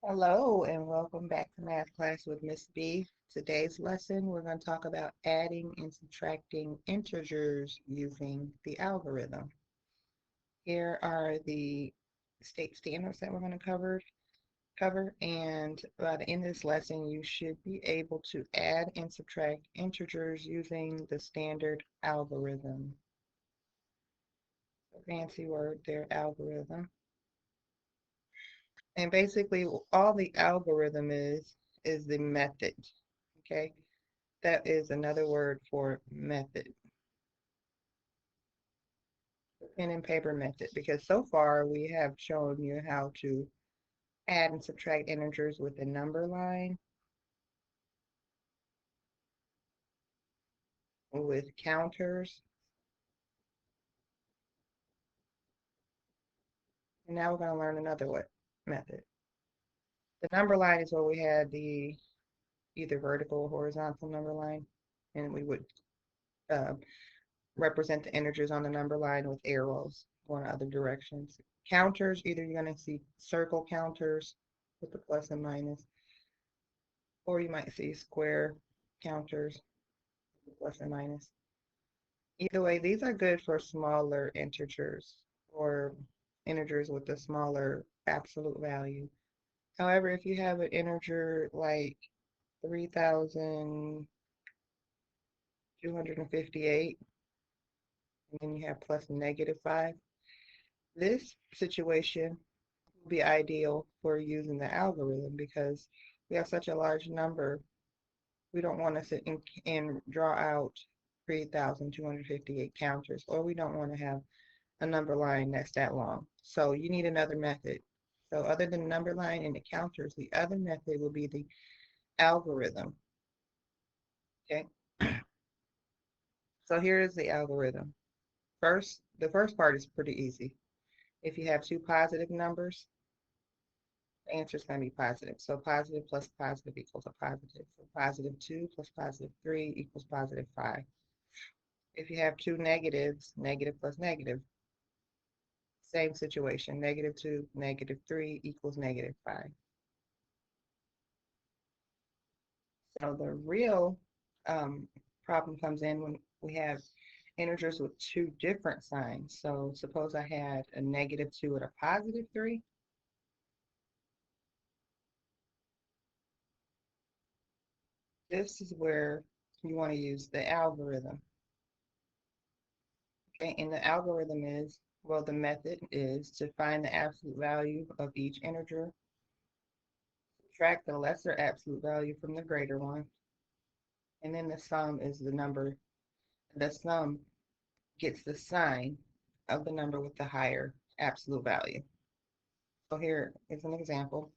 Hello and welcome back to Math Class with Miss B. Today's lesson, we're going to talk about adding and subtracting integers using the algorithm. Here are the state standards that we're going to cover, and by the end of this lesson, you should be able to add and subtract integers using the standard algorithm. Fancy word there, algorithm. And basically, all the algorithm is the method, okay? That is another word for method, the pen and paper method, because so far we have shown you how to add and subtract integers with a number line, with counters, and now we're going to learn another method. The number line is where we had the either vertical or horizontal number line, and we would uh, represent the integers on the number line with arrows going other directions. Counters, either you're going to see circle counters with the plus and minus, or you might see square counters, plus and minus. Either way, these are good for smaller integers or integers with a smaller absolute value. However, if you have an integer like 3,258, and then you have plus -5, this situation will be ideal for using the algorithm because we have such a large number. We don't want to sit and draw out 3,258 counters, or we don't want to have a number line that's that long. So you need another method. So other than the number line and the counters, the other method will be the algorithm. Okay. So here is the algorithm. The first part is pretty easy. If you have two positive numbers, the answer is going to be positive. So positive plus positive equals a positive. So +2 plus +3 equals +5. If you have two negatives, negative plus negative, same situation. -2, -3 equals -5. So the real problem comes in when we have integers with two different signs. So suppose I had a -2 and a +3. This is where you want to use the algorithm. Okay, and the algorithm is, well, the method is to find the absolute value of each integer, subtract the lesser absolute value from the greater one, and then the sum is the number. The sum gets the sign of the number with the higher absolute value. So here is an example.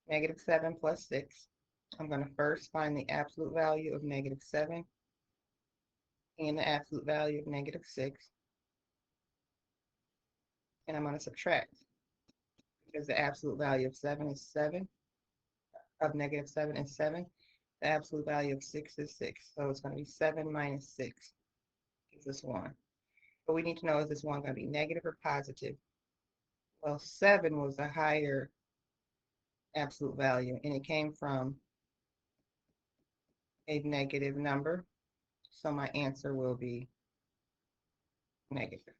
-7 plus 6. I'm going to first find the absolute value of -7 and the absolute value of -6. And I'm going to subtract because the absolute value of 7 is 7, of -7 is 7. The absolute value of 6 is 6. So it's going to be 7 minus 6 gives us 1. But we need to know, is this 1 going to be negative or positive? Well, 7 was a higher absolute value, and it came from a negative number. So my answer will be negative.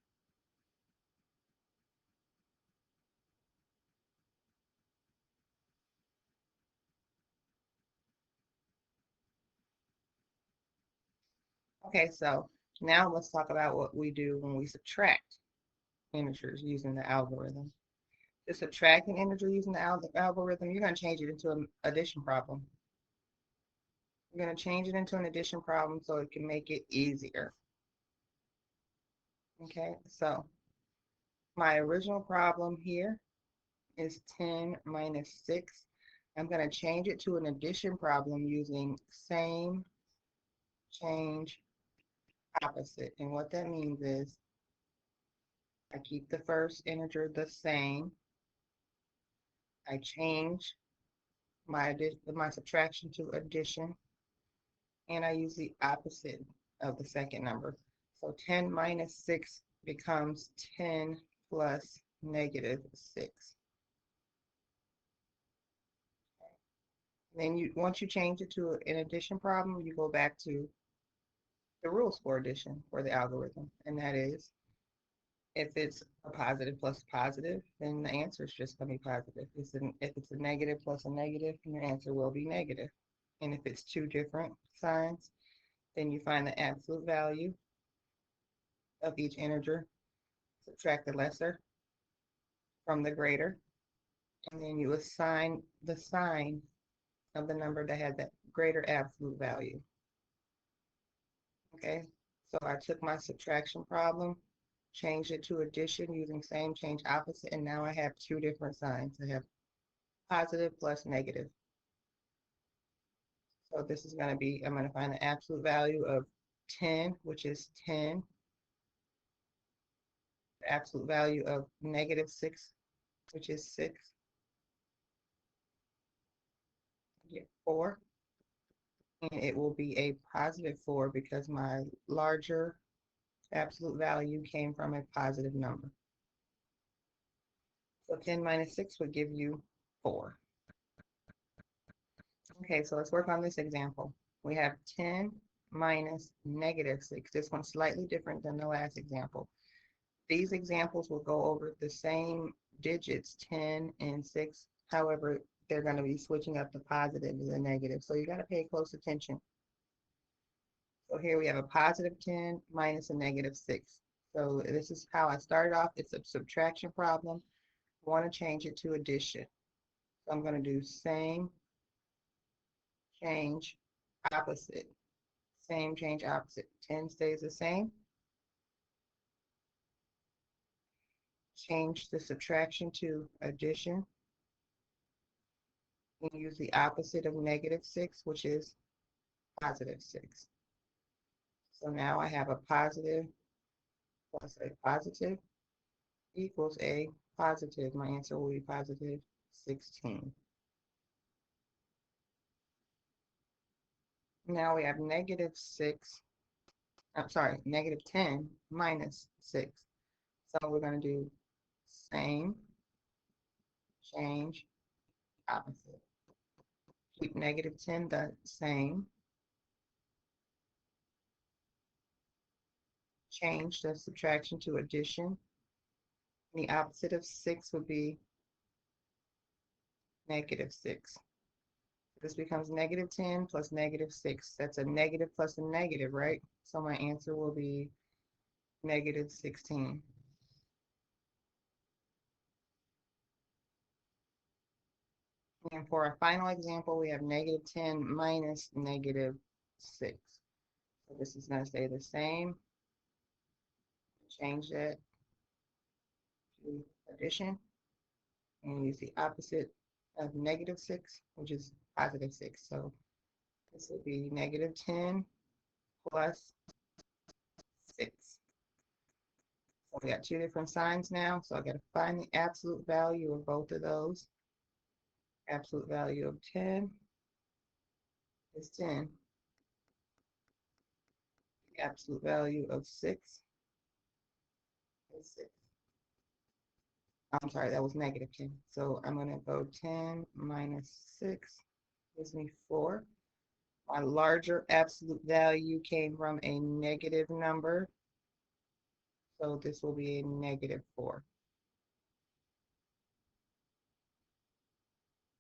Okay, so now let's talk about what we do when we subtract integers using the algorithm. To subtract an integer using the algorithm, you're going to change it into an addition problem. You're going to change it into an addition problem so it can make it easier. Okay, so my original problem here is 10 minus 6. I'm going to change it to an addition problem using same, change, opposite. And what that means is I keep the first integer the same. I change my subtraction to addition, and I use the opposite of the second number. So 10 minus 6 becomes 10 plus -6. Then once you change it to an addition problem, you go back to the rules for addition for the algorithm, and that is if it's a positive plus a positive, then the answer is just going to be positive. If it's a negative plus a negative, then your answer will be negative. And if it's two different signs, then you find the absolute value of each integer, subtract the lesser from the greater, and then you assign the sign of the number that had that greater absolute value. Okay, so I took my subtraction problem, changed it to addition using same, change opposite, and now I have two different signs. I have positive plus negative. So this is going to be, I'm going to find the absolute value of 10, which is 10. The absolute value of negative 6, which is 6. I get 4. And it will be a positive 4 because my larger absolute value came from a positive number. So 10 minus 6 would give you 4. Okay, so let's work on this example. We have 10 minus negative 6. This one's slightly different than the last example. These examples will go over the same digits, 10 and 6. However, they're going to be switching up the positive and the negative. So you got to pay close attention. So here we have a positive 10 minus a negative 6. So this is how I started off. It's a subtraction problem. I want to change it to addition. So I'm going to do same, change, opposite. Same, change, opposite. 10 stays the same. Change the subtraction to addition. And use the opposite of negative 6, which is positive 6. So now I have a positive plus a positive equals a positive. My answer will be positive 16. Now we have negative 6. I'm sorry, negative 10 minus 6. So we're going to do same, change, opposite. Keep negative 10 the same. Change the subtraction to addition. The opposite of 6 would be negative 6. This becomes negative 10 plus negative 6. That's a negative plus a negative, right? So my answer will be negative 16. And for our final example, we have negative 10 minus negative 6. So this is going to stay the same. Change that to addition. And use the opposite of negative 6, which is positive 6. So this will be negative 10 plus 6. So we got two different signs now. So I got to find the absolute value of both of those. Absolute value of 10 is 10. The absolute value of 6 is 6. I'm sorry, that was negative 10. So I'm going to go 10 minus 6 gives me 4. My larger absolute value came from a negative number. So this will be a negative 4.